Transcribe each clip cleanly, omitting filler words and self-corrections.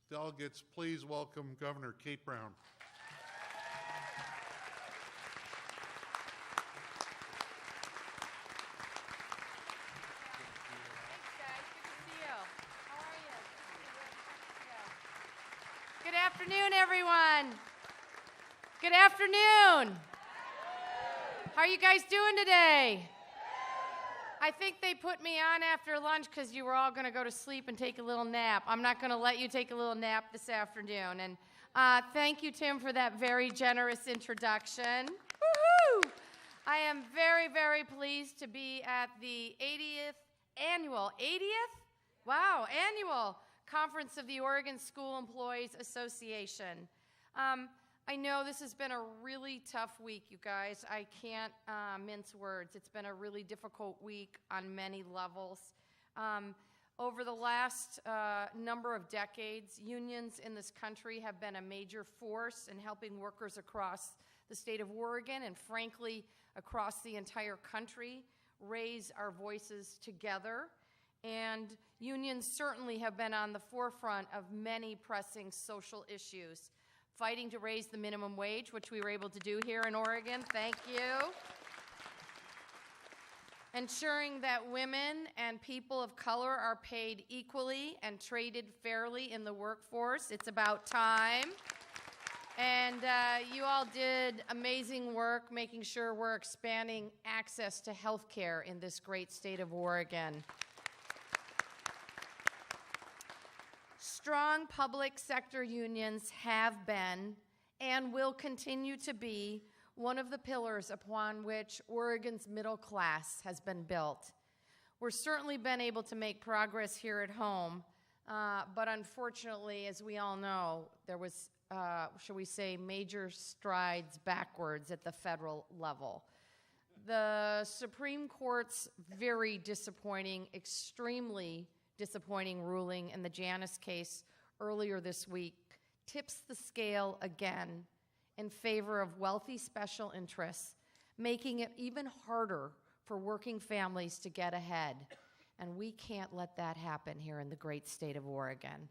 Delegates, please welcome Governor Kate Brown. Thanks, guys. Good to see you. How are you? Good afternoon, everyone. Good afternoon. How are you guys doing today? I think they put me on after lunch because you were all going to go to sleep and take a little nap. I'm not going to let you take a little nap this afternoon. And thank you, Tim, for that very generous introduction. Woohoo! I am very, very pleased to be at the 80th annual Conference of the Oregon School Employees Association. I know this has been a really tough week, you guys. I can't mince words. It's been a really difficult week on many levels. Over the last number of decades, unions in this country have been a major force in helping workers across the state of Oregon and, frankly, across the entire country raise our voices together. And unions certainly have been on the forefront of many pressing social issues. Fighting to raise the minimum wage, which we were able to do here in Oregon. Thank you. Ensuring that women and people of color are paid equally and treated fairly in the workforce. It's about time. And you all did amazing work making sure we're expanding access to health care in this great state of Oregon. Strong public sector unions have been and will continue to be one of the pillars upon which Oregon's middle class has been built. We've certainly been able to make progress here at home, but unfortunately, as we all know, there was, shall we say, major strides backwards at the federal level. The Supreme Court's very disappointing, extremely disappointing ruling in the Janus case earlier this week tips the scale again in favor of wealthy special interests, making it even harder for working families to get ahead. And we can't let that happen here in the great state of Oregon.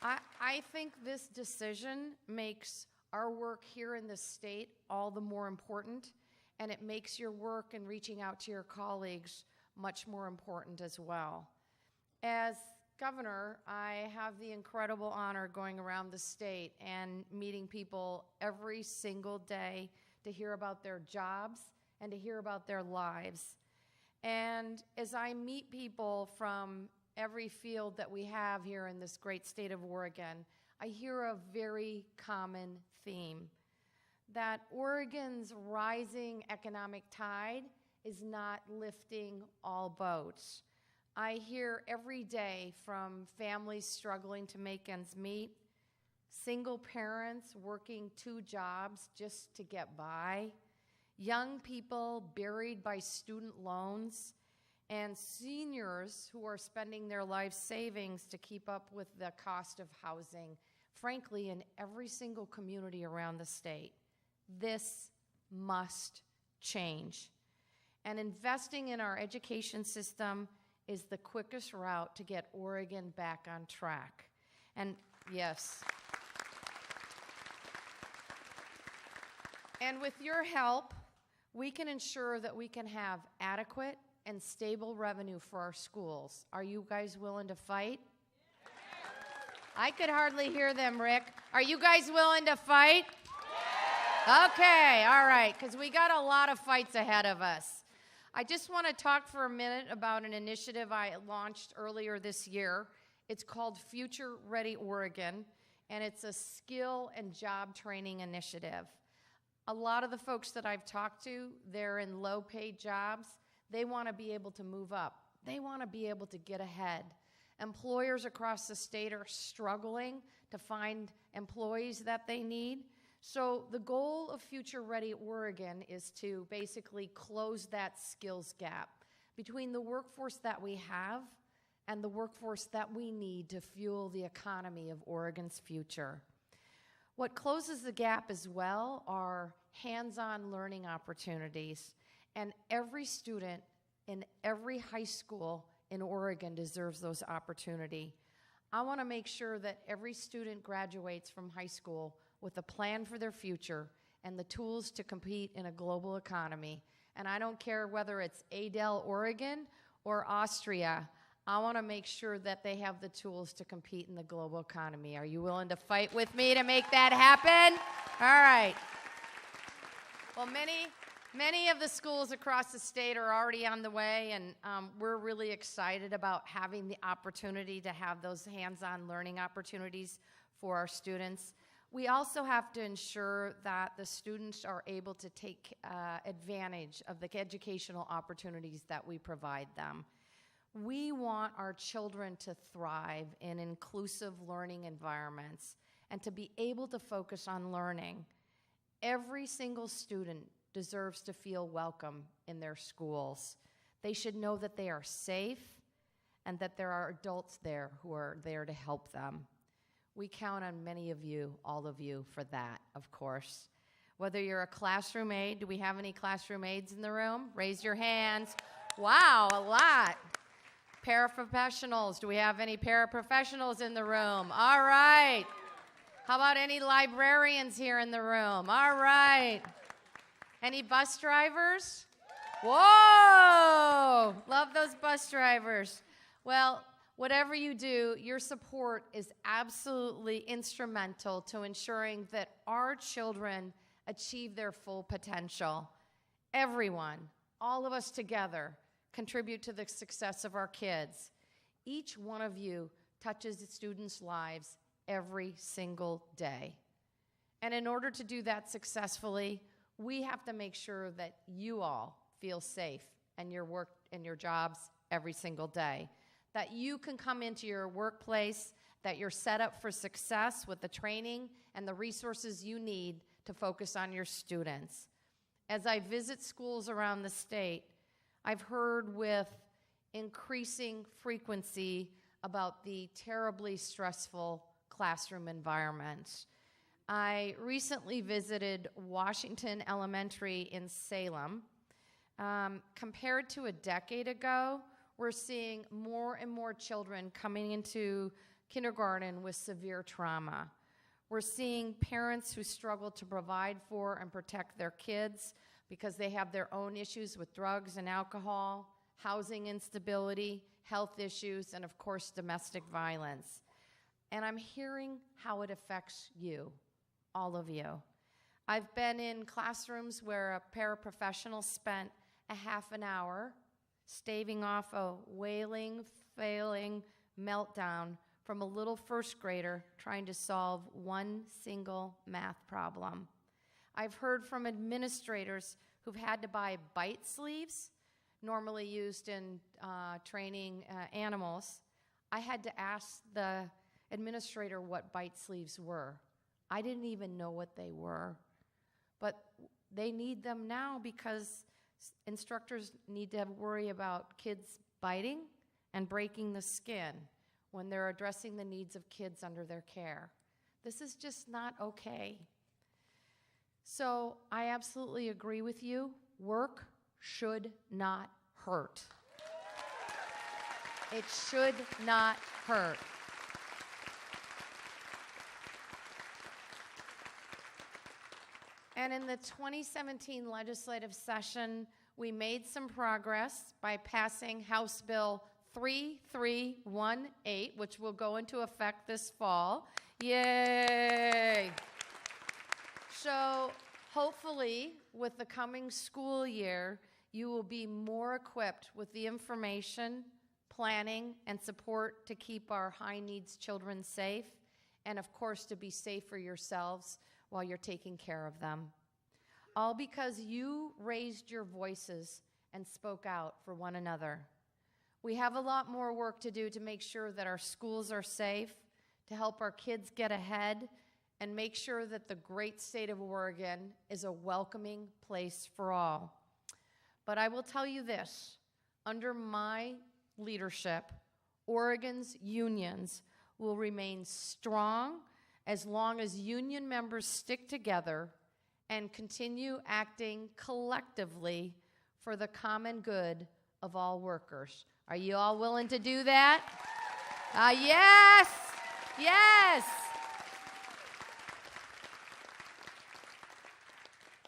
I think this decision makes our work here in this state all the more important, and it makes your work in reaching out to your colleagues much more important as well. As governor, I have the incredible honor going around the state and meeting people every single day to hear about their jobs and to hear about their lives. And as I meet people from every field that we have here in this great state of Oregon, I hear a very common theme: that Oregon's rising economic tide is not lifting all boats. I hear every day from families struggling to make ends meet, single parents working 2 jobs just to get by, young people buried by student loans, and seniors who are spending their life savings to keep up with the cost of housing, frankly, in every single community around the state. This must change. And investing in our education system is the quickest route to get Oregon back on track. And yes. And with your help, we can ensure that we can have adequate and stable revenue for our schools. Are you guys willing to fight? I could hardly hear them, Rick. Are you guys willing to fight? Okay, all right, because we got a lot of fights ahead of us. I just want to talk for a minute about an initiative I launched earlier this year. It's called Future Ready Oregon, and it's a skill and job training initiative. A lot of the folks that I've talked to, they're in low-paid jobs. They want to be able to move up. They want to be able to get ahead. Employers across the state are struggling to find employees that they need. So the goal of Future Ready Oregon is to basically close that skills gap between the workforce that we have and the workforce that we need to fuel the economy of Oregon's future. What closes the gap as well are hands-on learning opportunities, and every student in every high school in Oregon deserves those opportunity. I want to make sure that every student graduates from high school with a plan for their future and the tools to compete in a global economy. And I don't care whether it's Adel, Oregon, or Austria. I want to make sure that they have the tools to compete in the global economy. Are you willing to fight with me to make that happen? All right. Well, many of the schools across the state are already on the way, and we're really excited about having the opportunity to have those hands-on learning opportunities for our students. We also have to ensure that the students are able to take advantage of the educational opportunities that we provide them. We want our children to thrive in inclusive learning environments and to be able to focus on learning. Every single student deserves to feel welcome in their schools. They should know that they are safe and that there are adults there who are there to help them. We count on many of you, all of you, for that, of course. Whether you're a classroom aide, do we have any classroom aides in the room? Raise your hands. Wow, a lot. Paraprofessionals, do we have any paraprofessionals in the room? All right. How about any librarians here in the room? All right. Any bus drivers? Whoa! Love those bus drivers. Well, whatever you do, your support is absolutely instrumental to ensuring that our children achieve their full potential. Everyone, all of us together, contribute to the success of our kids. Each one of you touches the students' lives every single day. And in order to do that successfully, we have to make sure that you all feel safe in your work and your jobs every single day. That you can come into your workplace, that you're set up for success with the training and the resources you need to focus on your students. As I visit schools around the state, I've heard with increasing frequency about the terribly stressful classroom environments. I recently visited Washington Elementary in Salem. Compared to a decade ago, we're seeing more and more children coming into kindergarten with severe trauma. We're seeing parents who struggle to provide for and protect their kids because they have their own issues with drugs and alcohol, housing instability, health issues, and of course, domestic violence. And I'm hearing how it affects you, all of you. I've been in classrooms where a paraprofessional spent a half an hour staving off a wailing, failing meltdown from a little first grader trying to solve one single math problem. I've heard from administrators who've had to buy bite sleeves, normally used in training animals. I had to ask the administrator what bite sleeves were. I didn't even know what they were. But they need them now because instructors need to worry about kids biting and breaking the skin when they're addressing the needs of kids under their care. This is just not okay. So I absolutely agree with you. Work should not hurt. It should not hurt. And in the 2017 legislative session, we made some progress by passing House Bill 3318, which will go into effect this fall. Yay! So hopefully, with the coming school year, you will be more equipped with the information, planning, and support to keep our high-needs children safe, and of course, to be safe for yourselves while you're taking care of them. All because you raised your voices and spoke out for one another. We have a lot more work to do to make sure that our schools are safe, to help our kids get ahead, and make sure that the great state of Oregon is a welcoming place for all. But I will tell you this, under my leadership, Oregon's unions will remain strong as long as union members stick together and continue acting collectively for the common good of all workers. Are you all willing to do that? Yes, yes.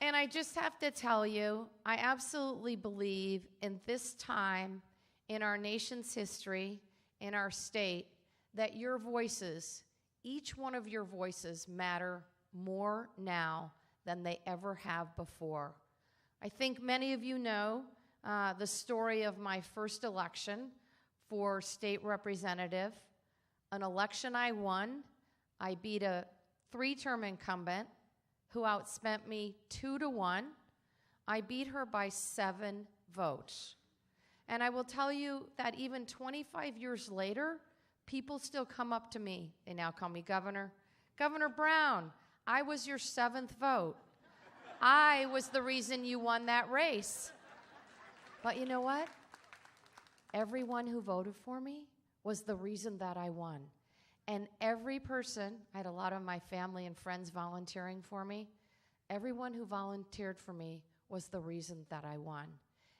And I just have to tell you, I absolutely believe in this time in our nation's history, in our state, that your voices, each one of your voices, matter more now than they ever have before. I think many of you know the story of my first election for state representative, an election I won. I beat a 3-term incumbent who outspent me 2-1. I beat her by 7 votes. And I will tell you that even 25 years later, people still come up to me. They now call me Governor. Governor Brown, I was your 7th vote. I was the reason you won that race. But you know what? Everyone who voted for me was the reason that I won. And every person, I had a lot of my family and friends volunteering for me, everyone who volunteered for me was the reason that I won.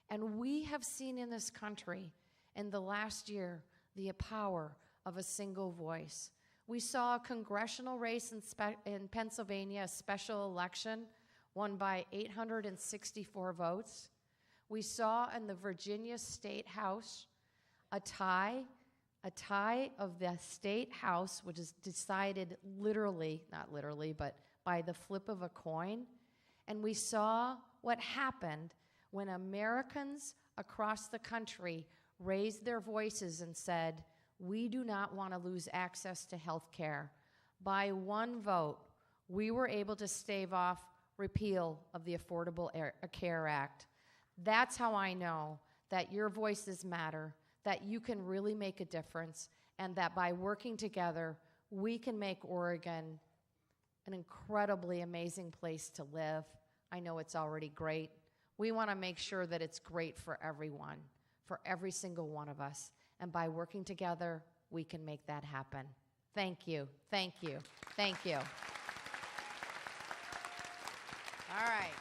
And we have seen in this country in the last year the power of a single voice. We saw a congressional race in Pennsylvania, a special election, won by 864 votes. We saw in the Virginia State House a tie of the State House, which is decided literally, not literally, but by the flip of a coin. And we saw what happened when Americans across the country raised their voices and said, we do not want to lose access to health care. By 1 vote, we were able to stave off repeal of the Affordable Care Act. That's how I know that your voices matter, that you can really make a difference, and that by working together, we can make Oregon an incredibly amazing place to live. I know it's already great. We want to make sure that it's great for everyone, for every single one of us. And by working together, we can make that happen. Thank you, thank you, thank you. All right.